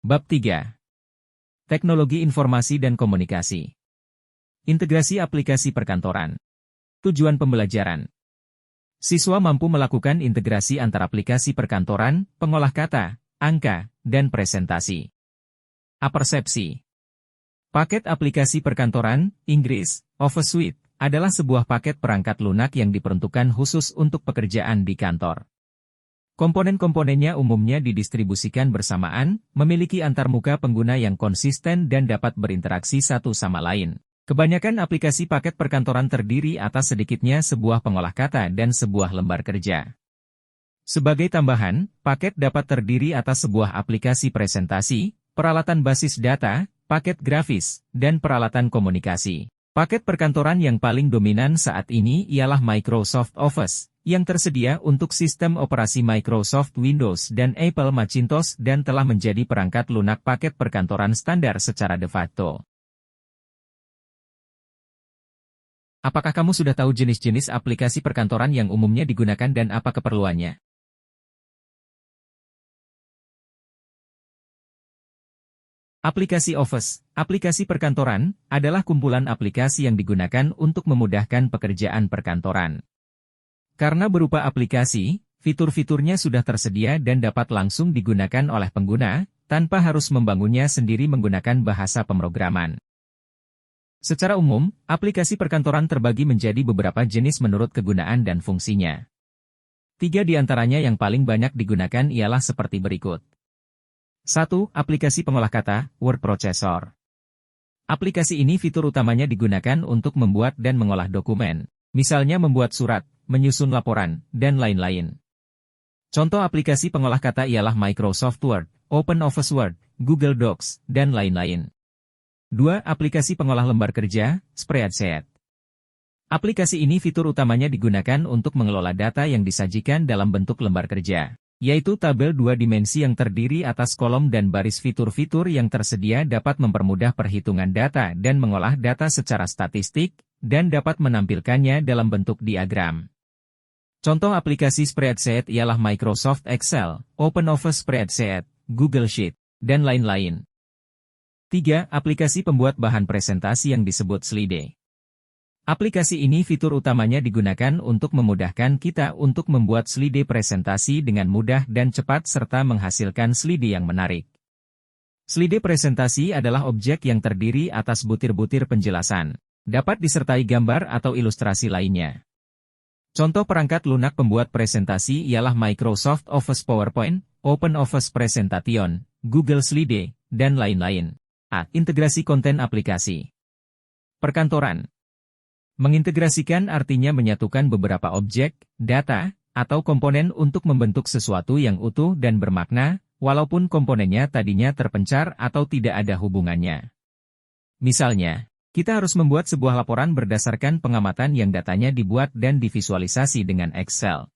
Bab 3. Teknologi Informasi dan Komunikasi. Integrasi aplikasi perkantoran. Tujuan pembelajaran. Siswa mampu melakukan integrasi antar aplikasi perkantoran, pengolah kata, angka, dan presentasi. Apersepsi. Paket aplikasi perkantoran, Inggris, Office Suite, adalah sebuah paket perangkat lunak yang diperuntukkan khusus untuk pekerjaan di kantor. Komponen-komponennya umumnya didistribusikan bersamaan, memiliki antarmuka pengguna yang konsisten dan dapat berinteraksi satu sama lain. Kebanyakan aplikasi paket perkantoran terdiri atas sedikitnya sebuah pengolah kata dan sebuah lembar kerja. Sebagai tambahan, paket dapat terdiri atas sebuah aplikasi presentasi, peralatan basis data, paket grafis, dan peralatan komunikasi. Paket perkantoran yang paling dominan saat ini ialah Microsoft Office, yang tersedia untuk sistem operasi Microsoft Windows dan Apple Macintosh dan telah menjadi perangkat lunak paket perkantoran standar secara de facto. Apakah kamu sudah tahu jenis-jenis aplikasi perkantoran yang umumnya digunakan dan apa keperluannya? Aplikasi Office, aplikasi perkantoran, adalah kumpulan aplikasi yang digunakan untuk memudahkan pekerjaan perkantoran. Karena berupa aplikasi, fitur-fiturnya sudah tersedia dan dapat langsung digunakan oleh pengguna, tanpa harus membangunnya sendiri menggunakan bahasa pemrograman. Secara umum, aplikasi perkantoran terbagi menjadi beberapa jenis menurut kegunaan dan fungsinya. 3 di antaranya yang paling banyak digunakan ialah seperti berikut. 1. Aplikasi pengolah kata, word processor. Aplikasi ini fitur utamanya digunakan untuk membuat dan mengolah dokumen, misalnya membuat surat, menyusun laporan, dan lain-lain. Contoh aplikasi pengolah kata ialah Microsoft Word, OpenOffice Word, Google Docs, dan lain-lain. 2. Aplikasi pengolah lembar kerja, Spreadsheet. Aplikasi ini fitur utamanya digunakan untuk mengelola data yang disajikan dalam bentuk lembar kerja, yaitu tabel 2 dimensi yang terdiri atas kolom dan baris. Fitur-fitur yang tersedia dapat mempermudah perhitungan data dan mengolah data secara statistik, dan dapat menampilkannya dalam bentuk diagram. Contoh aplikasi Spreadsheet ialah Microsoft Excel, OpenOffice Spreadsheet, Google Sheet, dan lain-lain. 3. Aplikasi pembuat bahan presentasi yang disebut slide. Aplikasi ini fitur utamanya digunakan untuk memudahkan kita untuk membuat slide presentasi dengan mudah dan cepat serta menghasilkan slide yang menarik. Slide presentasi adalah objek yang terdiri atas butir-butir penjelasan, dapat disertai gambar atau ilustrasi lainnya. Contoh perangkat lunak pembuat presentasi ialah Microsoft Office PowerPoint, OpenOffice Presentation, Google Slide, dan lain-lain. A. Integrasi konten aplikasi. Perkantoran. Mengintegrasikan artinya menyatukan beberapa objek, data, atau komponen untuk membentuk sesuatu yang utuh dan bermakna, walaupun komponennya tadinya terpencar atau tidak ada hubungannya. Misalnya, kita harus membuat sebuah laporan berdasarkan pengamatan yang datanya dibuat dan divisualisasi dengan Excel.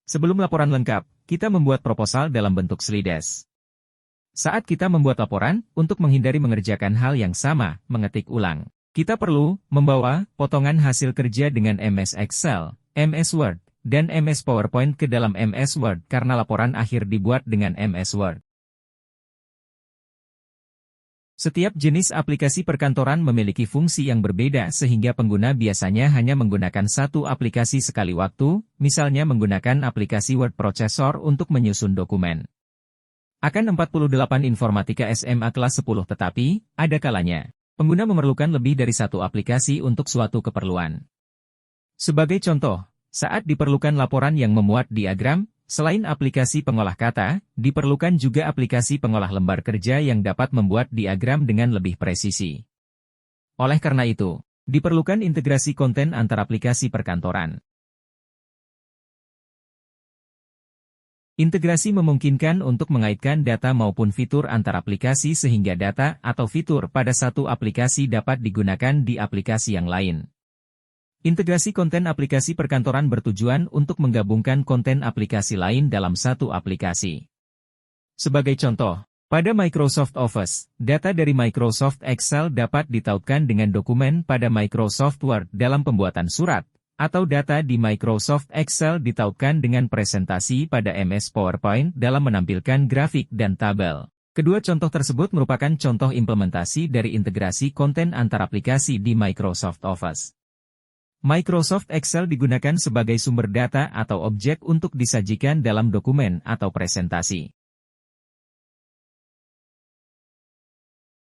Sebelum laporan lengkap, kita membuat proposal dalam bentuk slides. Saat kita membuat laporan, untuk menghindari mengerjakan hal yang sama, mengetik ulang, kita perlu membawa potongan hasil kerja dengan MS Excel, MS Word, dan MS PowerPoint ke dalam MS Word karena laporan akhir dibuat dengan MS Word. Setiap jenis aplikasi perkantoran memiliki fungsi yang berbeda sehingga pengguna biasanya hanya menggunakan satu aplikasi sekali waktu, misalnya menggunakan aplikasi word processor untuk menyusun dokumen. Akan 48 informatika SMA kelas 10 tetapi, ada kalanya, pengguna memerlukan lebih dari satu aplikasi untuk suatu keperluan. Sebagai contoh, saat diperlukan laporan yang memuat diagram, selain aplikasi pengolah kata, diperlukan juga aplikasi pengolah lembar kerja yang dapat membuat diagram dengan lebih presisi. Oleh karena itu, diperlukan integrasi konten antar aplikasi perkantoran. Integrasi memungkinkan untuk mengaitkan data maupun fitur antar aplikasi sehingga data atau fitur pada satu aplikasi dapat digunakan di aplikasi yang lain. Integrasi konten aplikasi perkantoran bertujuan untuk menggabungkan konten aplikasi lain dalam satu aplikasi. Sebagai contoh, pada Microsoft Office, data dari Microsoft Excel dapat ditautkan dengan dokumen pada Microsoft Word dalam pembuatan surat, atau data di Microsoft Excel ditautkan dengan presentasi pada MS PowerPoint dalam menampilkan grafik dan tabel. Kedua contoh tersebut merupakan contoh implementasi dari integrasi konten antar aplikasi di Microsoft Office. Microsoft Excel digunakan sebagai sumber data atau objek untuk disajikan dalam dokumen atau presentasi.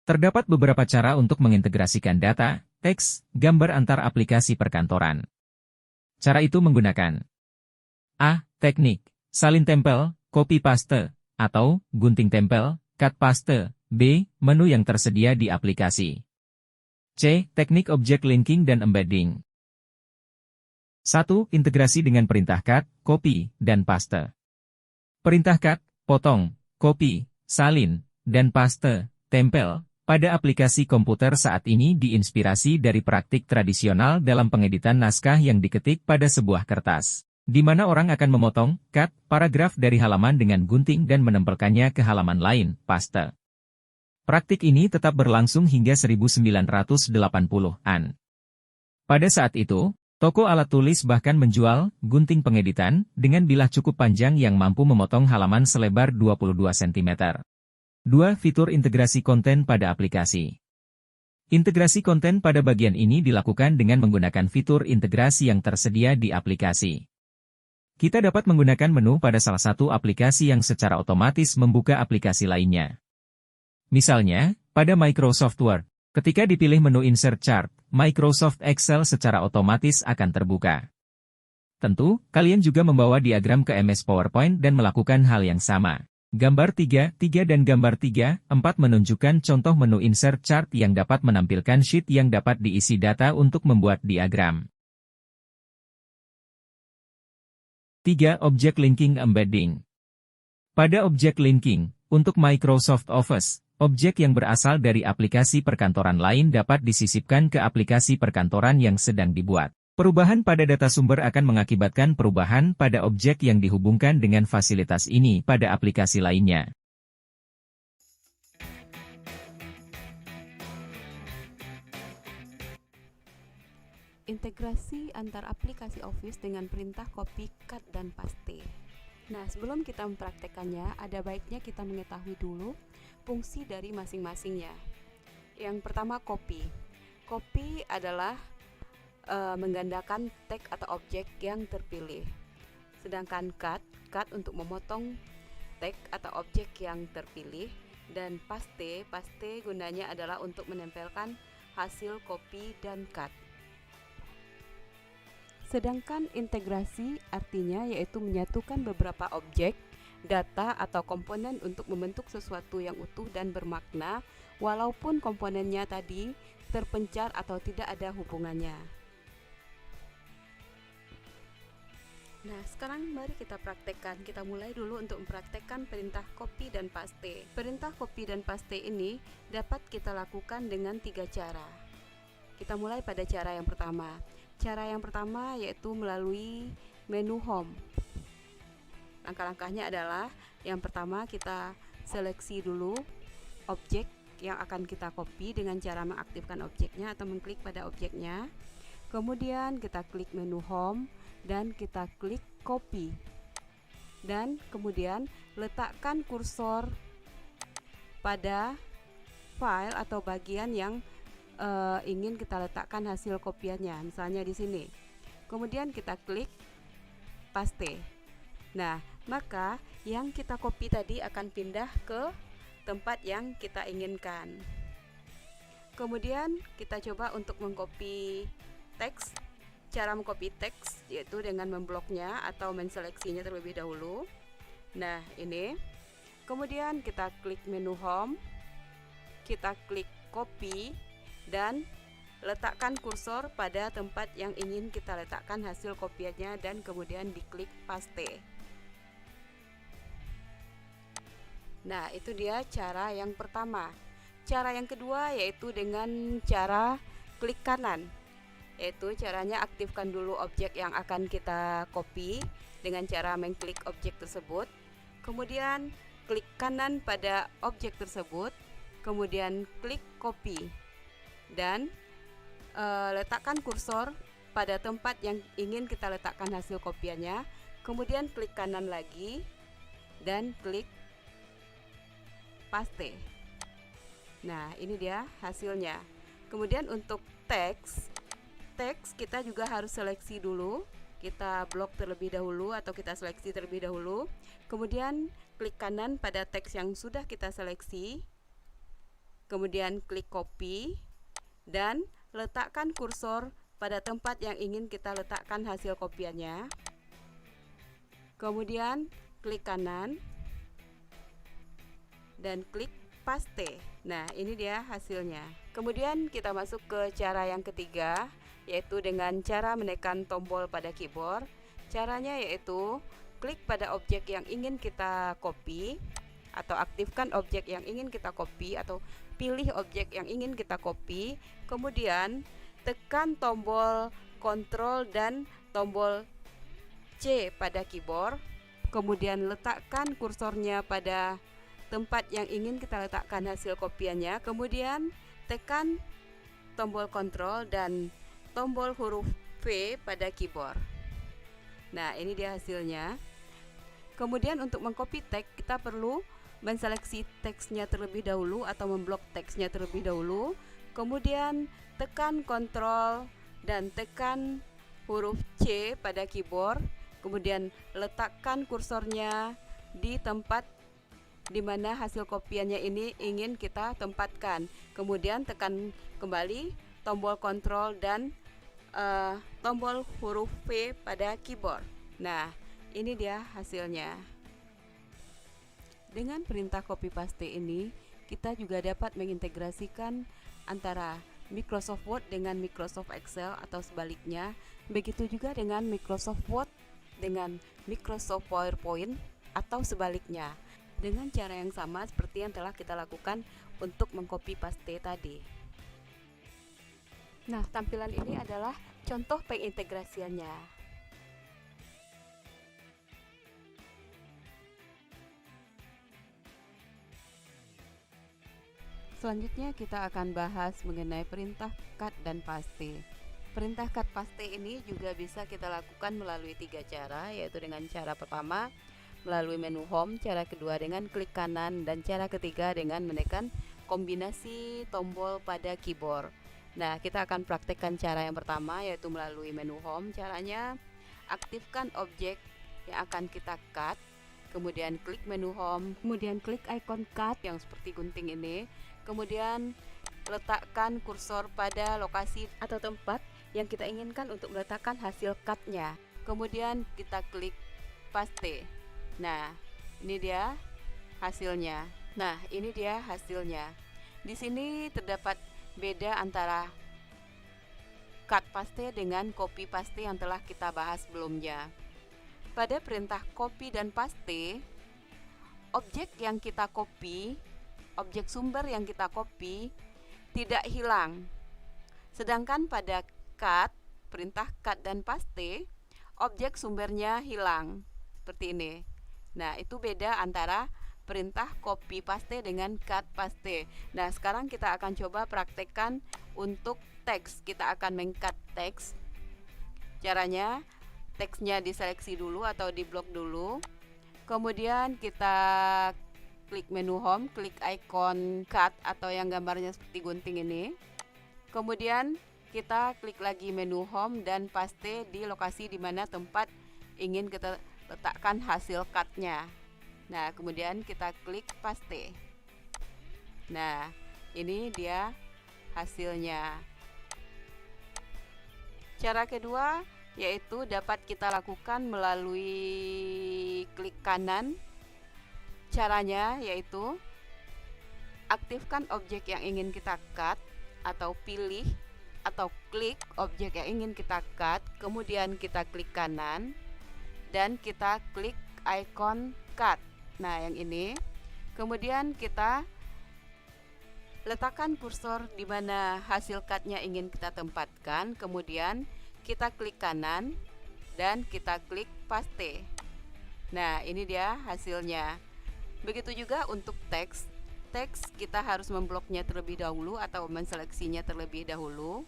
Terdapat beberapa cara untuk mengintegrasikan data, teks, gambar antar aplikasi perkantoran. Cara itu menggunakan A. Teknik, salin tempel, copy paste, atau gunting tempel, cut paste. B. Menu yang tersedia di aplikasi. C. Teknik objek linking dan embedding. 1. Integrasi dengan perintah cut, copy, dan paste. Perintah cut, potong, copy, salin, dan paste, tempel, pada aplikasi komputer saat ini diinspirasi dari praktik tradisional dalam pengeditan naskah yang diketik pada sebuah kertas, di mana orang akan memotong, cut, paragraf dari halaman dengan gunting dan menempelkannya ke halaman lain, paste. Praktik ini tetap berlangsung hingga 1980-an. Pada saat itu, toko alat tulis bahkan menjual gunting pengeditan dengan bilah cukup panjang yang mampu memotong halaman selebar 22 cm. 2. Fitur integrasi konten pada aplikasi. Integrasi konten pada bagian ini dilakukan dengan menggunakan fitur integrasi yang tersedia di aplikasi. Kita dapat menggunakan menu pada salah satu aplikasi yang secara otomatis membuka aplikasi lainnya. Misalnya, pada Microsoft Word, ketika dipilih menu Insert Chart, Microsoft Excel secara otomatis akan terbuka. Tentu, kalian juga membawa diagram ke MS PowerPoint dan melakukan hal yang sama. Gambar 3 dan gambar 3, 4 menunjukkan contoh menu Insert Chart yang dapat menampilkan sheet yang dapat diisi data untuk membuat diagram. 3. Object Linking Embedding. Pada objek linking, untuk Microsoft Office, objek yang berasal dari aplikasi perkantoran lain dapat disisipkan ke aplikasi perkantoran yang sedang dibuat. Perubahan pada data sumber akan mengakibatkan perubahan pada objek yang dihubungkan dengan fasilitas ini pada aplikasi lainnya. Integrasi antar aplikasi Office dengan perintah copy, cut, dan paste. Nah, sebelum kita mempraktekannya, ada baiknya kita mengetahui dulu fungsi dari masing-masingnya. Yang pertama, copy. Copy adalah menggandakan teks atau objek yang terpilih. Sedangkan cut untuk memotong teks atau objek yang terpilih. Dan paste gunanya adalah untuk menempelkan hasil copy dan cut. Sedangkan integrasi artinya yaitu menyatukan beberapa objek, data atau komponen untuk membentuk sesuatu yang utuh dan bermakna, walaupun komponennya tadi terpencar atau tidak ada hubungannya. Nah, sekarang mari kita praktekkan. Kita mulai dulu untuk mempraktekkan perintah copy dan paste. Perintah copy dan paste ini dapat kita lakukan dengan 3 cara. Kita mulai pada cara yang pertama. Cara yang pertama yaitu melalui menu home. Langkah-langkahnya adalah yang pertama kita seleksi dulu objek yang akan kita copy dengan cara mengaktifkan objeknya atau mengklik pada objeknya. Kemudian kita klik menu home dan kita klik copy. Dan kemudian letakkan kursor pada file atau bagian yang ingin kita letakkan hasil kopiannya, misalnya di sini. Kemudian kita klik paste. Nah, maka yang kita copy tadi akan pindah ke tempat yang kita inginkan. Kemudian kita coba untuk mengcopy teks. Cara mengcopy teks yaitu dengan membloknya atau menseleksinya terlebih dahulu. Nah, ini. Kemudian kita klik menu home. Kita klik copy dan letakkan kursor pada tempat yang ingin kita letakkan hasil kopiannya dan kemudian diklik paste. Nah, itu dia cara yang pertama. Cara yang kedua yaitu dengan cara klik kanan. Yaitu caranya aktifkan dulu objek yang akan kita copy dengan cara mengklik objek tersebut. Kemudian klik kanan pada objek tersebut. Kemudian klik copy. Dan letakkan kursor pada tempat yang ingin kita letakkan hasil kopiannya. Kemudian klik kanan lagi dan klik paste. Nah, ini dia hasilnya. Kemudian untuk teks kita juga harus seleksi dulu. Kita blok terlebih dahulu atau kita seleksi terlebih dahulu. Kemudian klik kanan pada teks yang sudah kita seleksi. Kemudian klik copy dan letakkan kursor pada tempat yang ingin kita letakkan hasil kopiannya. Kemudian klik kanan dan klik paste. Nah, ini dia hasilnya. Kemudian kita masuk ke cara yang ketiga, yaitu dengan cara menekan tombol pada keyboard. Caranya yaitu klik pada objek yang ingin kita copy atau aktifkan objek yang ingin kita copy atau pilih objek yang ingin kita copy. Kemudian tekan tombol Ctrl dan tombol C pada keyboard. Kemudian letakkan kursornya pada tempat yang ingin kita letakkan hasil kopiannya. Kemudian tekan tombol Ctrl dan tombol huruf V pada keyboard. Nah, ini dia hasilnya. Kemudian untuk mengcopy teks, kita perlu menseleksi teksnya terlebih dahulu atau memblok teksnya terlebih dahulu. Kemudian tekan Ctrl dan tekan huruf C pada keyboard. Kemudian letakkan kursornya di tempat di mana hasil kopiannya ini ingin kita tempatkan. Kemudian tekan kembali tombol Ctrl dan tombol huruf V pada keyboard. Nah, ini dia hasilnya. Dengan perintah copy paste ini, kita juga dapat mengintegrasikan antara Microsoft Word dengan Microsoft Excel atau sebaliknya. Begitu juga dengan Microsoft Word dengan Microsoft PowerPoint atau sebaliknya, dengan cara yang sama seperti yang telah kita lakukan untuk mengcopy paste tadi. Nah, tampilan ini adalah contoh pengintegrasiannya. Selanjutnya kita akan bahas mengenai perintah cut dan paste. Perintah cut paste ini juga bisa kita lakukan melalui 3 cara, yaitu dengan cara pertama melalui menu home, cara kedua dengan klik kanan, dan cara ketiga dengan menekan kombinasi tombol pada keyboard. Nah, kita akan praktekkan cara yang pertama, yaitu melalui menu home. Caranya, aktifkan objek yang akan kita cut, kemudian klik menu home, kemudian klik icon cut yang seperti gunting ini, kemudian letakkan kursor pada lokasi atau tempat yang kita inginkan untuk meletakkan hasil cutnya. Kemudian kita klik paste. Nah, ini dia hasilnya. Di sini terdapat beda antara cut paste dengan copy paste yang telah kita bahas sebelumnya. Pada perintah copy dan paste, objek yang kita copy, objek sumber yang kita copy tidak hilang. Sedangkan pada cut, perintah cut dan paste, objek sumbernya hilang. Seperti ini. Nah, itu beda antara perintah copy paste dengan cut paste. Nah, sekarang kita akan coba praktekkan untuk teks. Kita akan meng-cut teks. Caranya, teksnya diseleksi dulu atau diblok dulu. Kemudian kita klik menu home, klik icon cut atau yang gambarnya seperti gunting ini. Kemudian kita klik lagi menu home dan paste di lokasi di mana tempat ingin kita letakkan hasil cutnya. Nah, kemudian kita klik paste. Nah, ini dia hasilnya. Cara kedua yaitu dapat kita lakukan melalui klik kanan. Caranya yaitu aktifkan objek yang ingin kita cut atau pilih atau klik objek yang ingin kita cut, kemudian kita klik kanan dan kita klik icon cut. Nah, yang ini. Kemudian kita letakkan kursor di mana hasil cutnya ingin kita tempatkan, kemudian kita klik kanan dan kita klik paste. Nah, ini dia hasilnya. Begitu juga untuk teks. Teks kita harus membloknya terlebih dahulu atau menseleksinya terlebih dahulu.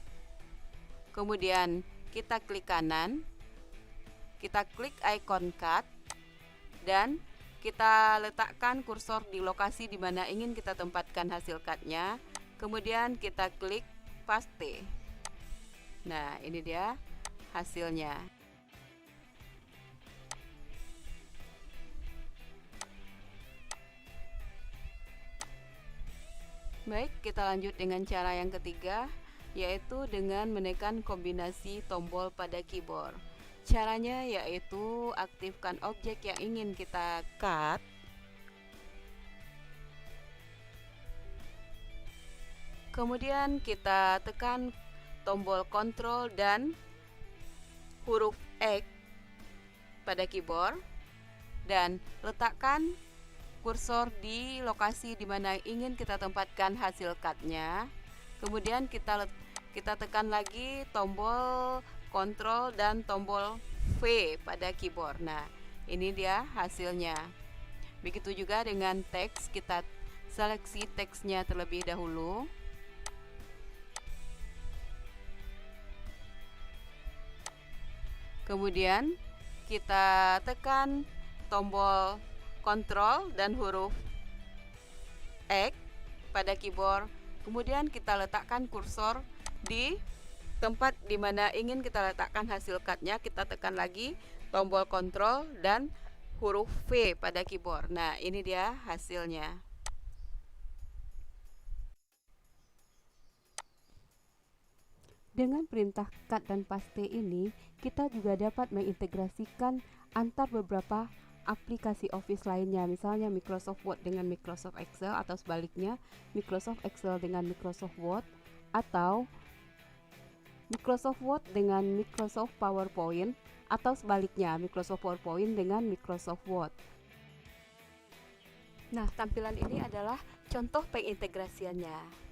Kemudian kita klik kanan, kita klik icon cut dan kita letakkan kursor di lokasi di mana ingin kita tempatkan hasil cutnya, kemudian kita klik paste. Nah, ini dia hasilnya. Baik, kita lanjut dengan cara yang ketiga, yaitu dengan menekan kombinasi tombol pada keyboard. Caranya yaitu aktifkan objek yang ingin kita cut. Kemudian kita tekan tombol Ctrl dan huruf X pada keyboard dan letakkan kursor di lokasi di mana ingin kita tempatkan hasil cutnya. Kemudian kita tekan lagi tombol Ctrl dan tombol V pada keyboard. Nah, ini dia hasilnya. Begitu juga dengan teks, kita seleksi teksnya terlebih dahulu. Kemudian kita tekan tombol Ctrl dan huruf X pada keyboard. Kemudian kita letakkan kursor di tempat di mana ingin kita letakkan hasil cutnya. Kita tekan lagi tombol Ctrl dan huruf V pada keyboard. Nah, ini dia hasilnya. Dengan perintah cut dan paste ini, kita juga dapat mengintegrasikan antar beberapa aplikasi Office lainnya, misalnya Microsoft Word dengan Microsoft Excel, atau sebaliknya Microsoft Excel dengan Microsoft Word, atau Microsoft Word dengan Microsoft PowerPoint, atau sebaliknya Microsoft PowerPoint dengan Microsoft Word. Nah, tampilan ini adalah contoh pengintegrasiannya.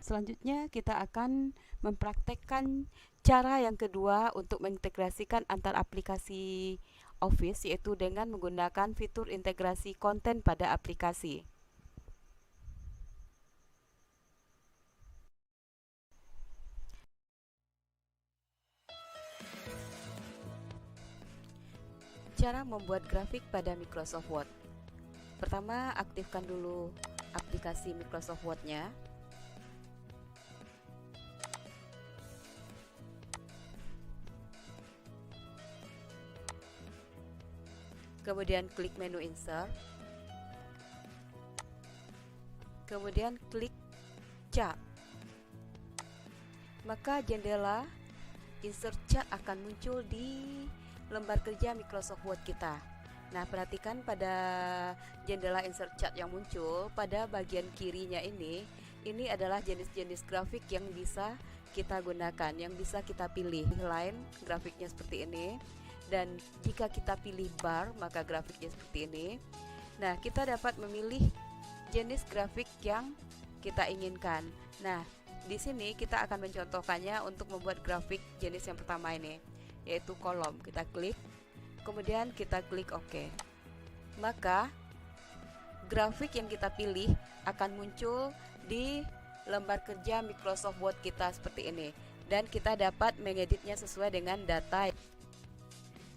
Selanjutnya kita akan mempraktekkan cara yang kedua untuk mengintegrasikan antar aplikasi Office, yaitu dengan menggunakan fitur integrasi konten pada aplikasi. Cara membuat grafik pada Microsoft Word. Pertama, aktifkan dulu aplikasi Microsoft Word-nya. Kemudian klik menu Insert. Kemudian klik Chart. Maka jendela Insert Chart akan muncul di lembar kerja Microsoft Word kita. Nah, perhatikan pada jendela Insert Chart yang muncul, pada bagian kirinya ini adalah jenis-jenis grafik yang bisa kita gunakan, yang bisa kita pilih. Line grafiknya seperti ini. Dan jika kita pilih bar, maka grafiknya seperti ini. Nah, kita dapat memilih jenis grafik yang kita inginkan. Nah, di sini kita akan mencontohkannya untuk membuat grafik jenis yang pertama ini, yaitu kolom. Kita klik, kemudian kita klik OK. Maka grafik yang kita pilih akan muncul di lembar kerja Microsoft Word kita seperti ini, dan kita dapat mengeditnya sesuai dengan data.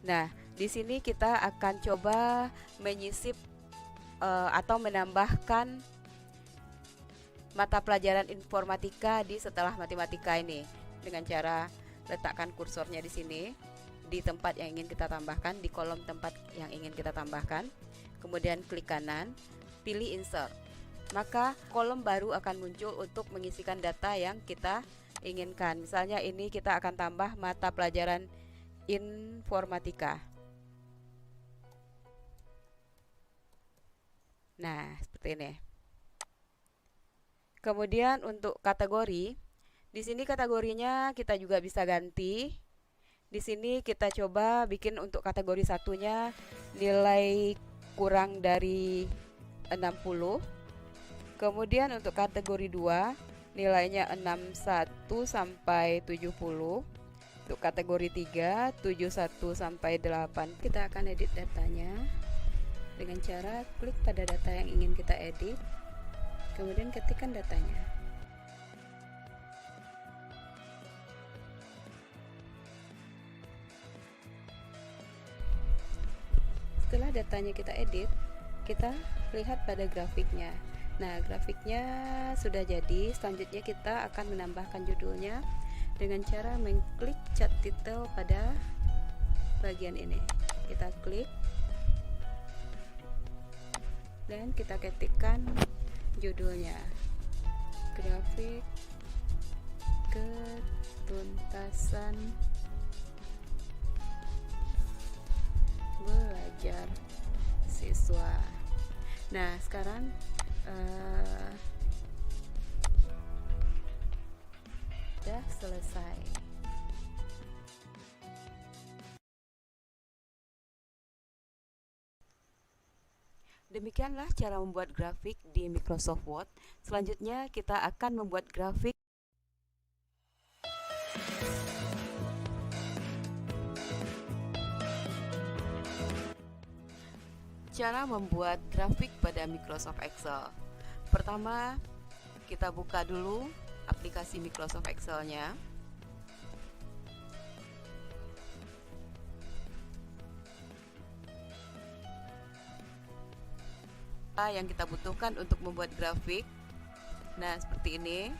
Nah, di sini kita akan coba menyisip atau menambahkan mata pelajaran informatika di setelah matematika ini dengan cara letakkan kursornya di sini di tempat yang ingin kita tambahkan, di kolom tempat yang ingin kita tambahkan. Kemudian klik kanan, pilih Insert. Maka kolom baru akan muncul untuk mengisikan data yang kita inginkan. Misalnya ini kita akan tambah mata pelajaran informatika. Nah, seperti ini. Kemudian untuk kategori, di sini kategorinya kita juga bisa ganti. Di sini kita coba bikin untuk kategori satunya nilai kurang dari 60. Kemudian untuk kategori 2 nilainya 61 sampai 70. Untuk kategori 3, 71 sampai 8. Kita akan edit datanya. dengan cara klik pada data yang ingin kita edit, kemudian ketikkan datanya. Setelah datanya kita edit, kita lihat pada grafiknya. Nah, grafiknya sudah jadi. Selanjutnya kita akan menambahkan judulnya dengan cara mengklik cat title pada bagian ini. Kita klik dan kita ketikkan judulnya, grafik ketuntasan belajar siswa. Nah, sekarang sudah selesai. Demikianlah cara membuat grafik di Microsoft Word. Selanjutnya kita akan membuat grafik cara membuat grafik pada Microsoft Excel. Pertama, kita buka dulu aplikasi Microsoft Excel-nya. Yang kita butuhkan untuk membuat grafik. Nah, seperti ini.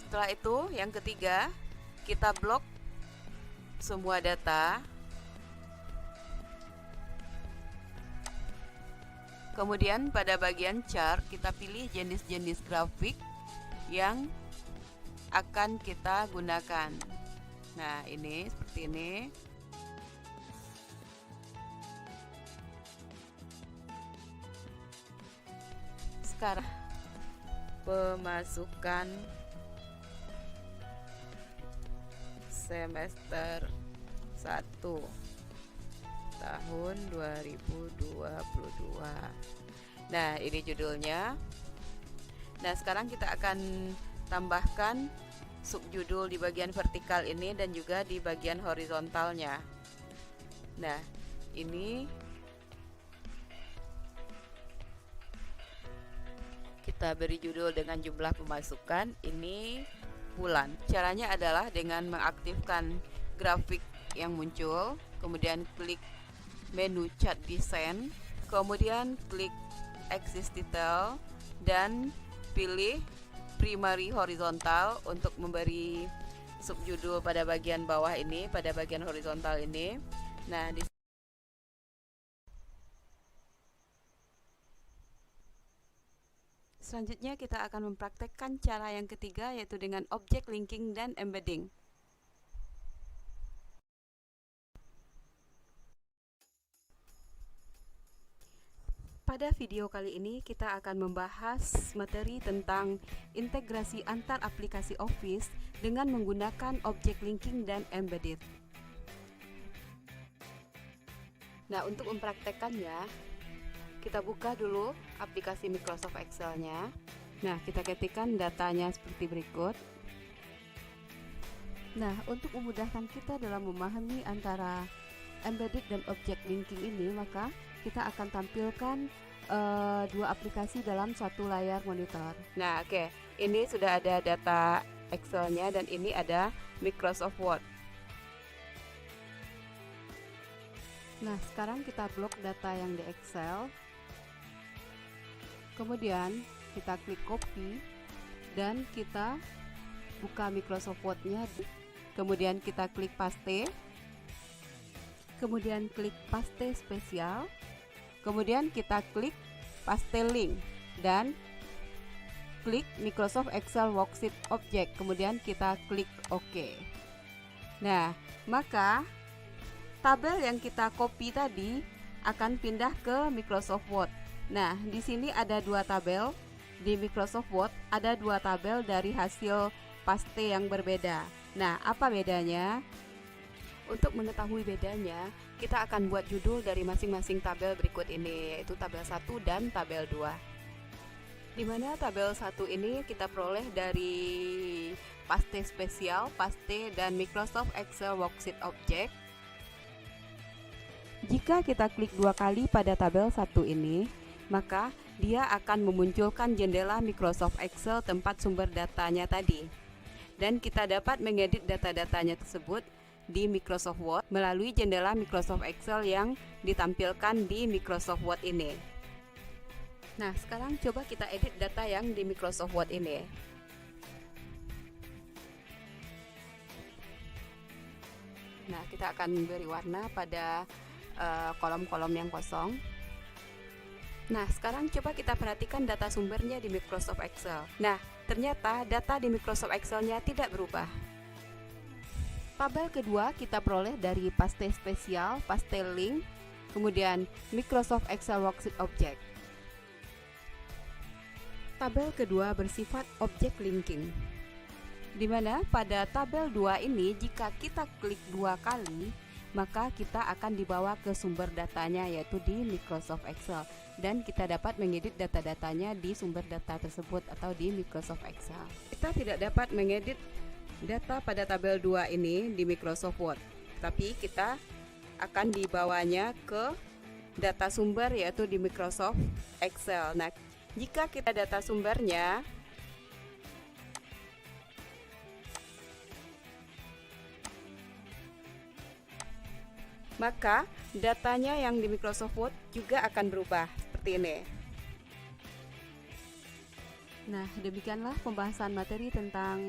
Setelah itu, yang ketiga, kita blok semua data. Kemudian pada bagian chart kita pilih jenis-jenis grafik yang akan kita gunakan. Nah, ini seperti ini. Sekarang pemasukan semester 1 tahun 2022. Nah, ini judulnya. Nah, sekarang kita akan tambahkan subjudul di bagian vertikal ini dan juga di bagian horizontalnya. Nah, ini kita beri judul dengan jumlah pemasukan. Ini bulan. Caranya adalah dengan mengaktifkan grafik yang muncul, kemudian klik menu chart design, kemudian klik axis title dan pilih primary horizontal untuk memberi subjudul pada bagian bawah ini, pada bagian horizontal ini. Nah, selanjutnya kita akan mempraktekkan cara yang ketiga, yaitu dengan object linking dan embedding. Pada video kali ini kita akan membahas materi tentang integrasi antar aplikasi Office dengan menggunakan object linking dan embedded. Nah, untuk mempraktekkannya, kita buka dulu aplikasi Microsoft Excel-nya. Nah, kita ketikkan datanya seperti berikut. Nah, untuk memudahkan kita dalam memahami antara embedded dan object linking ini, maka kita akan tampilkan dua aplikasi dalam satu layar monitor. Nah, oke. Ini sudah ada data Excel-nya dan ini ada Microsoft Word. Nah, sekarang kita blok data yang di Excel. Kemudian kita klik copy dan kita buka Microsoft Word-nya. Kemudian kita klik paste. Kemudian klik paste spesial. Kemudian kita klik paste link dan klik Microsoft Excel Worksheet Object. Kemudian kita klik OK. Nah, maka tabel yang kita copy tadi akan pindah ke Microsoft Word. Nah, di sini ada dua tabel. Di Microsoft Word ada dua tabel dari hasil paste yang berbeda. Nah, apa bedanya? Untuk mengetahui bedanya, kita akan buat judul dari masing-masing tabel berikut ini, yaitu tabel 1 dan tabel 2. Di mana tabel 1 ini kita peroleh dari paste spesial, paste dan Microsoft Excel Worksheet Object. Jika kita klik 2 kali pada tabel 1 ini, maka dia akan memunculkan jendela Microsoft Excel tempat sumber datanya tadi. Dan kita dapat mengedit data-datanya tersebut di Microsoft Word melalui jendela Microsoft Excel yang ditampilkan di Microsoft Word ini. Nah, sekarang coba kita edit data yang di Microsoft Word ini. Nah, kita akan beri warna pada kolom-kolom yang kosong. Nah, sekarang coba kita perhatikan data sumbernya di Microsoft Excel. Nah, ternyata data di Microsoft Excel-nya tidak berubah. Tabel kedua kita peroleh dari paste spesial, paste link, kemudian Microsoft Excel Worksheet Object. Tabel kedua bersifat object linking, di mana pada tabel 2 ini jika kita klik 2 kali, maka kita akan dibawa ke sumber datanya yaitu di Microsoft Excel, dan kita dapat mengedit data-datanya di sumber data tersebut atau di Microsoft Excel. Kita tidak dapat mengedit data pada tabel 2 ini di Microsoft Word, tapi kita akan dibawanya ke data sumber yaitu di Microsoft Excel. Nah, jika kita data sumbernya maka datanya yang di Microsoft Word juga akan berubah seperti ini. Nah, demikianlah pembahasan materi tentang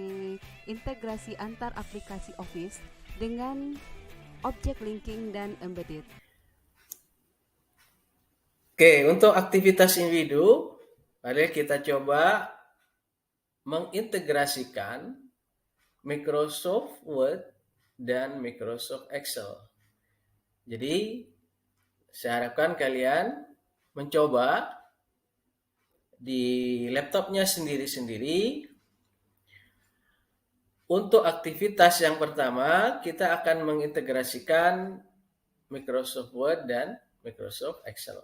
integrasi antar aplikasi Office dengan object linking dan embedded. Oke, untuk aktivitas individu, mari kita coba mengintegrasikan Microsoft Word dan Microsoft Excel. Jadi, saya harapkan kalian mencoba di laptopnya sendiri-sendiri. Untuk aktivitas yang pertama, kita akan mengintegrasikan Microsoft Word dan Microsoft Excel.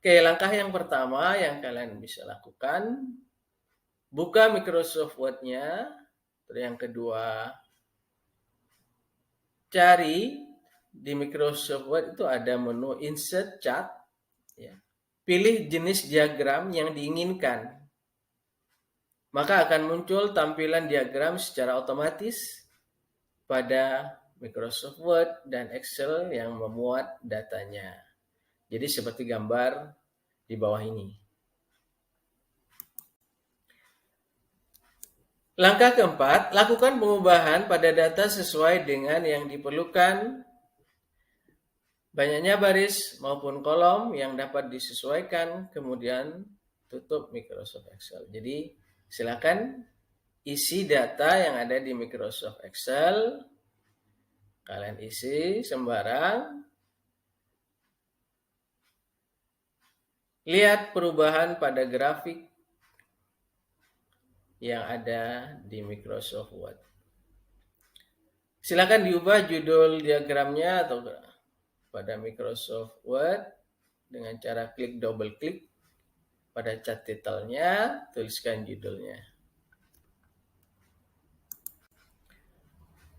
Oke, langkah yang pertama yang kalian bisa lakukan, buka Microsoft Word-nya. Terus yang kedua, cari di Microsoft Word itu ada menu Insert Chart. Ya. Pilih jenis diagram yang diinginkan. Maka akan muncul tampilan diagram secara otomatis pada Microsoft Word dan Excel yang memuat datanya. Jadi seperti gambar di bawah ini. Langkah keempat, lakukan pengubahan pada data sesuai dengan yang diperlukan. Banyaknya baris maupun kolom yang dapat disesuaikan, kemudian tutup Microsoft Excel. Jadi silakan isi data yang ada di Microsoft Excel. Kalian isi sembarang. Lihat perubahan pada grafik yang ada di Microsoft Word. Silakan diubah judul diagramnya atau pada Microsoft Word dengan cara klik double klik pada chart titelnya, tuliskan judulnya.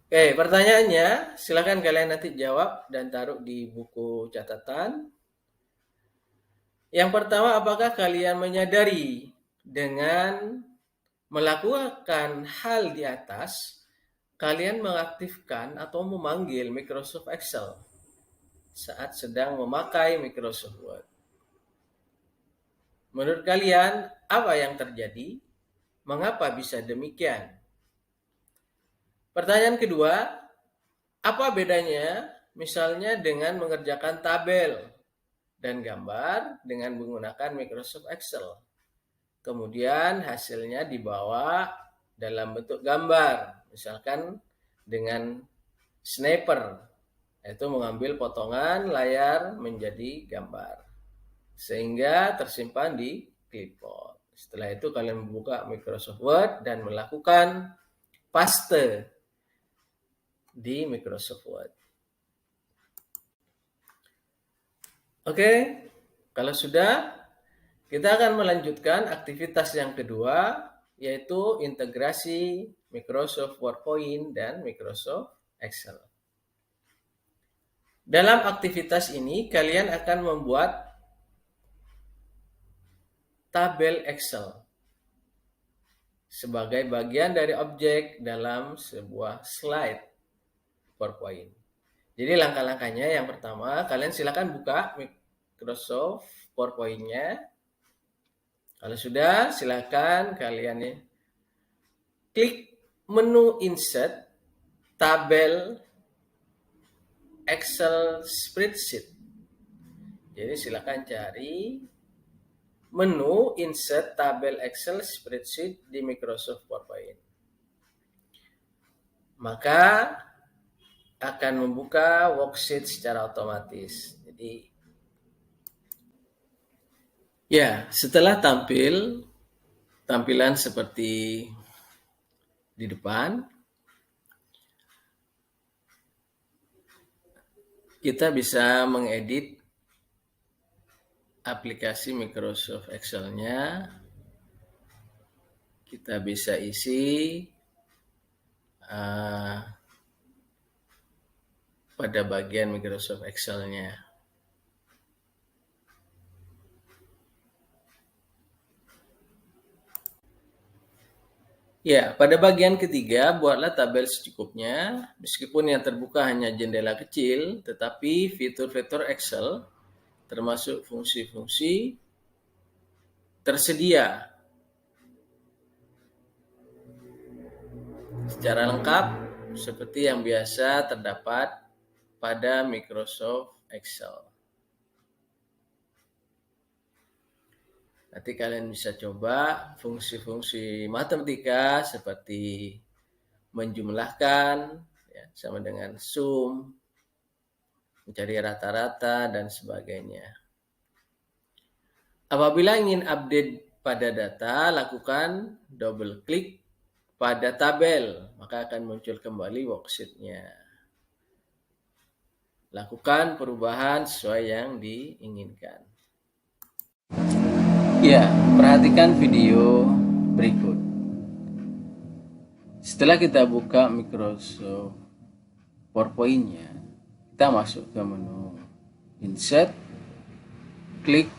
Oke, pertanyaannya silakan kalian nanti jawab dan taruh di buku catatan. Yang pertama, apakah kalian menyadari dengan melakukan hal di atas, kalian mengaktifkan atau memanggil Microsoft Excel saat sedang memakai Microsoft Word? Menurut kalian, apa yang terjadi? Mengapa bisa demikian? Pertanyaan kedua, apa bedanya misalnya dengan mengerjakan tabel dan gambar dengan menggunakan Microsoft Excel? Kemudian hasilnya dibawa dalam bentuk gambar, misalkan dengan sniper, yaitu mengambil potongan layar menjadi gambar, sehingga tersimpan di clipboard. Setelah itu kalian membuka Microsoft Word dan melakukan paste di Microsoft Word. Oke, kalau sudah, kita akan melanjutkan aktivitas yang kedua, yaitu integrasi Microsoft PowerPoint dan Microsoft Excel. Dalam aktivitas ini, kalian akan membuat tabel Excel sebagai bagian dari objek dalam sebuah slide PowerPoint. Jadi langkah-langkahnya yang pertama, kalian silakan buka Microsoft PowerPoint-nya. Kalau sudah, silakan kalian klik menu Insert, tabel Excel Spreadsheet. Jadi silakan cari menu Insert tabel Excel Spreadsheet di Microsoft PowerPoint. Maka akan membuka worksheet secara otomatis. Jadi ya, setelah tampilan seperti di depan, kita bisa mengedit aplikasi Microsoft Excel-nya. Kita bisa isi pada bagian Microsoft Excel-nya. Ya, pada bagian ketiga, buatlah tabel secukupnya. Meskipun yang terbuka hanya jendela kecil, tetapi fitur-fitur Excel, termasuk fungsi-fungsi, tersedia secara lengkap seperti yang biasa terdapat pada Microsoft Excel. Nanti kalian bisa coba fungsi-fungsi matematika seperti menjumlahkan, ya, sama dengan sum, mencari rata-rata, dan sebagainya. Apabila ingin update pada data, lakukan double klik pada tabel, maka akan muncul kembali worksheet-nya. Lakukan perubahan sesuai yang diinginkan. Ya, perhatikan video berikut. Setelah kita buka Microsoft PowerPoint-nya, kita masuk ke menu Insert, klik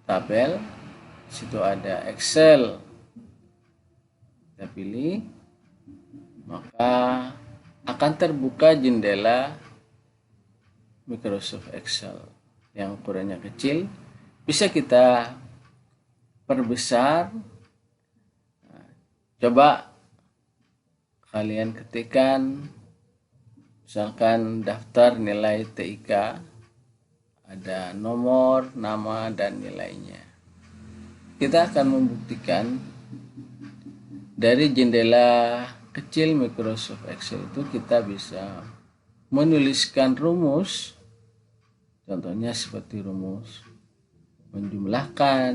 tabel, situ ada Excel. Kita pilih, maka akan terbuka jendela Microsoft Excel yang ukurannya kecil. Bisa kita perbesar. Coba kalian ketikkan misalkan daftar nilai TIK, ada nomor, nama, dan nilainya. Kita akan membuktikan dari jendela kecil Microsoft Excel itu kita bisa menuliskan rumus, contohnya seperti rumus menjumlahkan,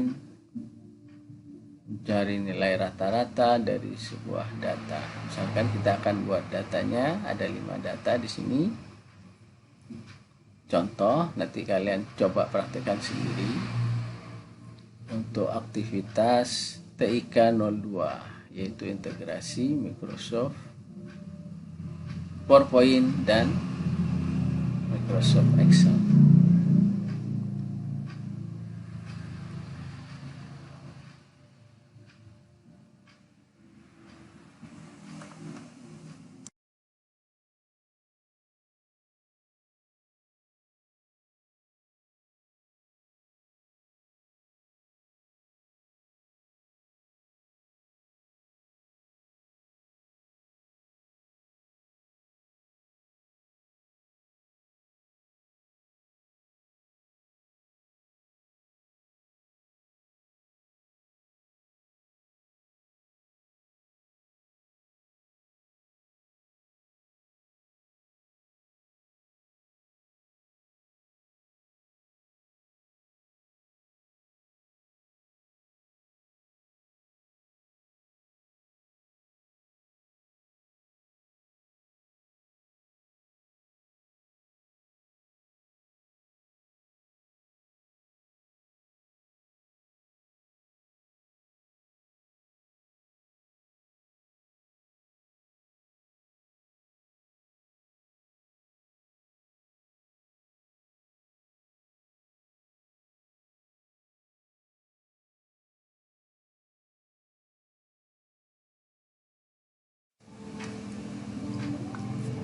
mencari nilai rata-rata dari sebuah data. Misalkan kita akan buat datanya, ada 5 data di sini. Contoh, nanti kalian coba praktekkan sendiri untuk aktivitas TIK 02, yaitu integrasi Microsoft PowerPoint dan Microsoft Excel.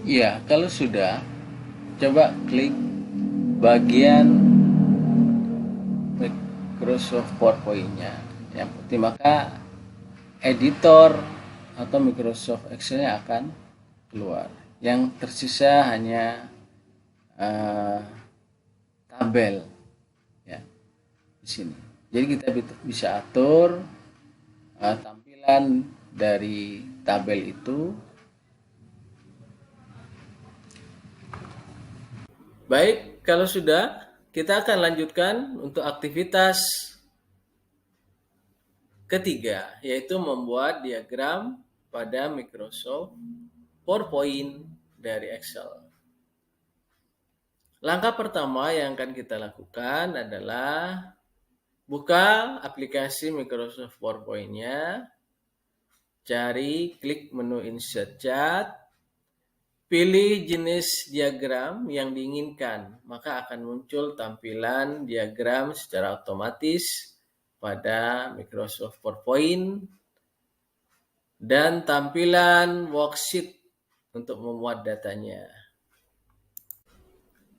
Ya, kalau sudah, coba klik bagian Microsoft PowerPoint-nya. Yang penting maka editor atau Microsoft Excel-nya akan keluar. Yang tersisa hanya tabel ya di sini. Jadi kita bisa atur tampilan dari tabel itu. Baik, kalau sudah, kita akan lanjutkan untuk aktivitas ketiga, yaitu membuat diagram pada Microsoft PowerPoint dari Excel. Langkah pertama yang akan kita lakukan adalah buka aplikasi Microsoft PowerPoint-nya, klik menu Insert Chart, pilih jenis diagram yang diinginkan, maka akan muncul tampilan diagram secara otomatis pada Microsoft PowerPoint dan tampilan worksheet untuk memuat datanya.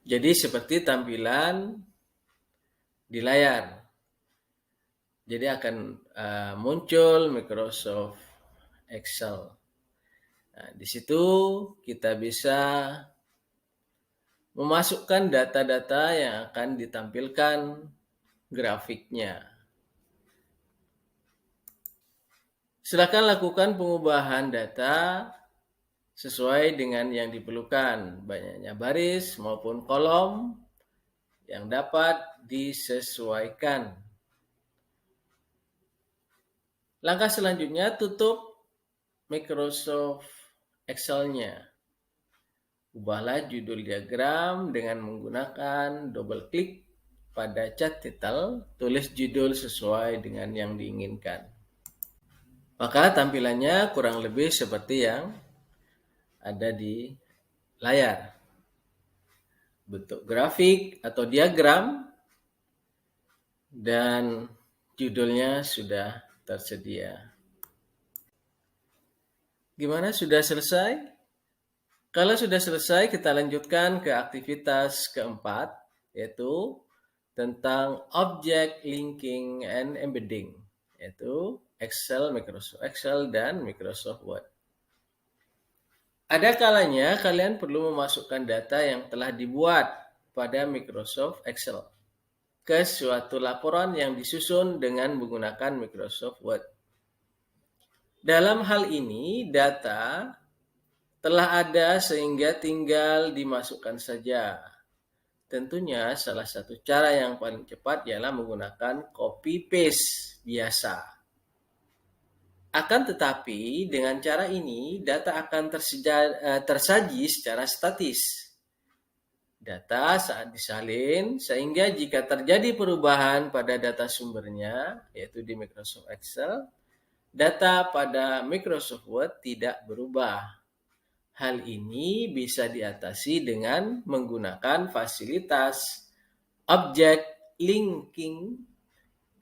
Jadi seperti tampilan di layar. Jadi akan muncul Microsoft Excel. Nah, di situ kita bisa memasukkan data-data yang akan ditampilkan grafiknya. Silakan lakukan pengubahan data sesuai dengan yang diperlukan, banyaknya baris maupun kolom yang dapat disesuaikan. Langkah selanjutnya, tutup Microsoft Excel-nya. Ubahlah judul diagram dengan menggunakan double klik pada cat title, tulis judul sesuai dengan yang diinginkan. Maka tampilannya kurang lebih seperti yang ada di layar. Bentuk grafik atau diagram dan judulnya sudah tersedia. Gimana, sudah selesai? Kalau sudah selesai, kita lanjutkan ke aktivitas keempat, yaitu tentang Object Linking and Embedding, yaitu Excel, Microsoft Excel, dan Microsoft Word. Ada kalanya kalian perlu memasukkan data yang telah dibuat pada Microsoft Excel ke suatu laporan yang disusun dengan menggunakan Microsoft Word. Dalam hal ini, data telah ada sehingga tinggal dimasukkan saja. Tentunya salah satu cara yang paling cepat ialah menggunakan copy paste biasa. Akan tetapi dengan cara ini data akan tersaji secara statis. Data saat disalin sehingga jika terjadi perubahan pada data sumbernya, yaitu di Microsoft Excel, data pada Microsoft Word tidak berubah. Hal ini bisa diatasi dengan menggunakan fasilitas Object Linking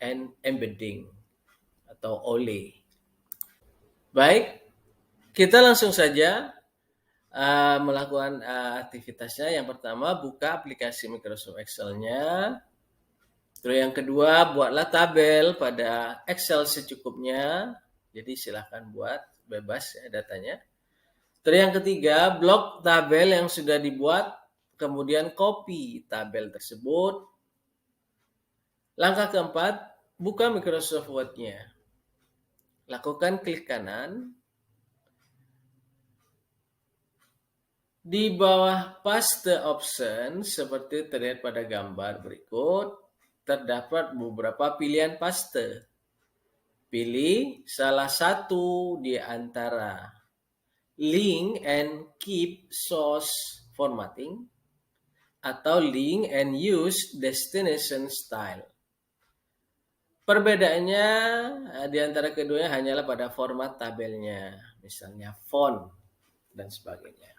and Embedding atau OLE. Baik, kita langsung saja melakukan aktivitasnya. Yang pertama, buka aplikasi Microsoft Excel-nya. Terus yang kedua, buatlah tabel pada Excel secukupnya. Jadi silahkan buat bebas ya datanya. Terus yang ketiga, blok tabel yang sudah dibuat, kemudian copy tabel tersebut. Langkah keempat, buka Microsoft Word-nya. Lakukan klik kanan. Di bawah paste option, seperti terlihat pada gambar berikut, terdapat beberapa pilihan paste. Pilih salah satu di antara link and keep source formatting atau link and use destination style. Perbedaannya di antara keduanya hanyalah pada format tabelnya, misalnya font dan sebagainya.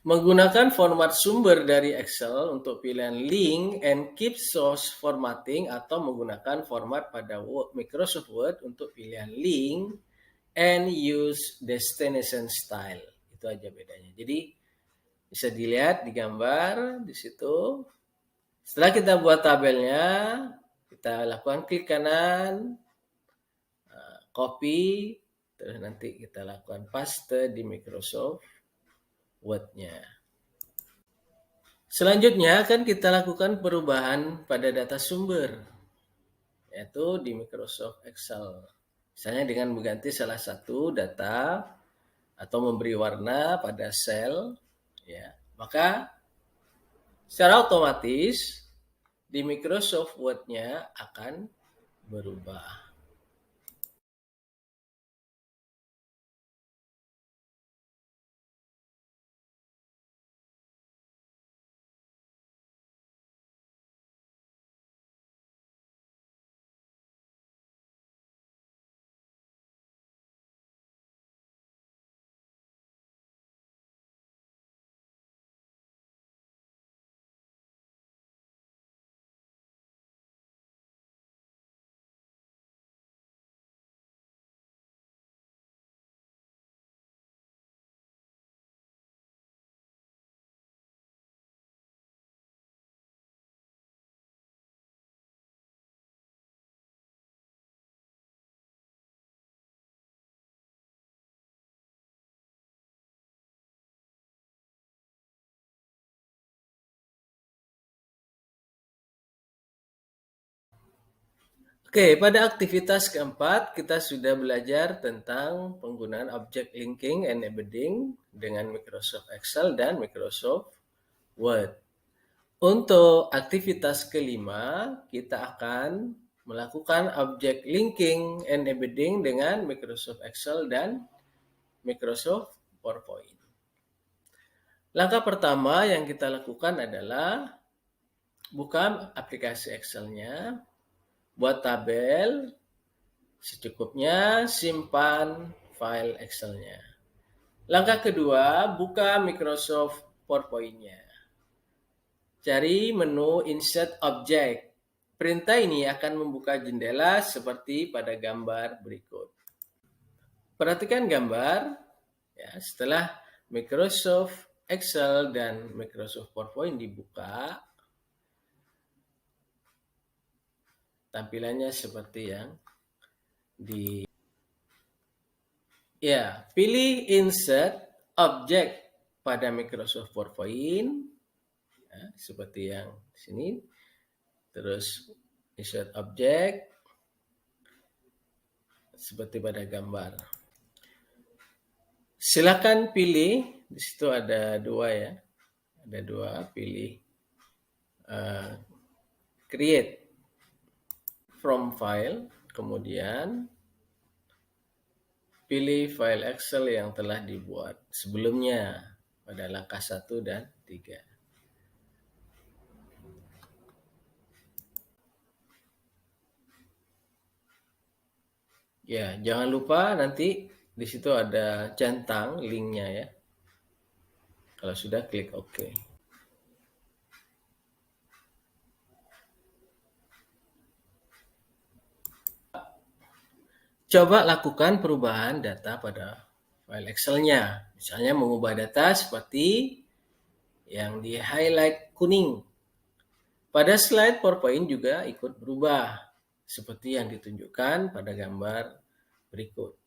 Menggunakan format sumber dari Excel untuk pilihan link and keep source formatting atau menggunakan format pada Microsoft Word untuk pilihan link and use destination style. Itu aja bedanya. Jadi bisa dilihat di gambar di situ. Setelah kita buat tabelnya, kita lakukan klik kanan, copy, terus nanti kita lakukan paste di Microsoft Word-nya. Selanjutnya akan kita lakukan perubahan pada data sumber, yaitu di Microsoft Excel. Misalnya dengan mengganti salah satu data atau memberi warna pada sel, ya, maka secara otomatis di Microsoft Word-nya akan berubah. Oke, pada aktivitas keempat kita sudah belajar tentang penggunaan object linking and embedding dengan Microsoft Excel dan Microsoft Word. Untuk aktivitas kelima, kita akan melakukan object linking and embedding dengan Microsoft Excel dan Microsoft PowerPoint. Langkah pertama yang kita lakukan adalah buka aplikasi Excel-nya, buat tabel, secukupnya simpan file Excel-nya. Langkah kedua, buka Microsoft PowerPoint-nya. Cari menu Insert Object. Perintah ini akan membuka jendela seperti pada gambar berikut. Perhatikan gambar, ya, setelah Microsoft Excel dan Microsoft PowerPoint dibuka, tampilannya seperti yang pilih Insert Object pada Microsoft PowerPoint, ya, seperti yang di sini. Terus Insert Object seperti pada gambar. Silakan pilih, di situ ada dua ya, ada dua, pilih Create from File, kemudian pilih file Excel yang telah dibuat sebelumnya pada langkah 1 dan 3. Ya, jangan lupa nanti di situ ada centang linknya ya. Kalau sudah, klik OK. Coba lakukan perubahan data pada file Excel-nya. Misalnya mengubah data seperti yang di highlight kuning. Pada slide PowerPoint juga ikut berubah, seperti yang ditunjukkan pada gambar berikut.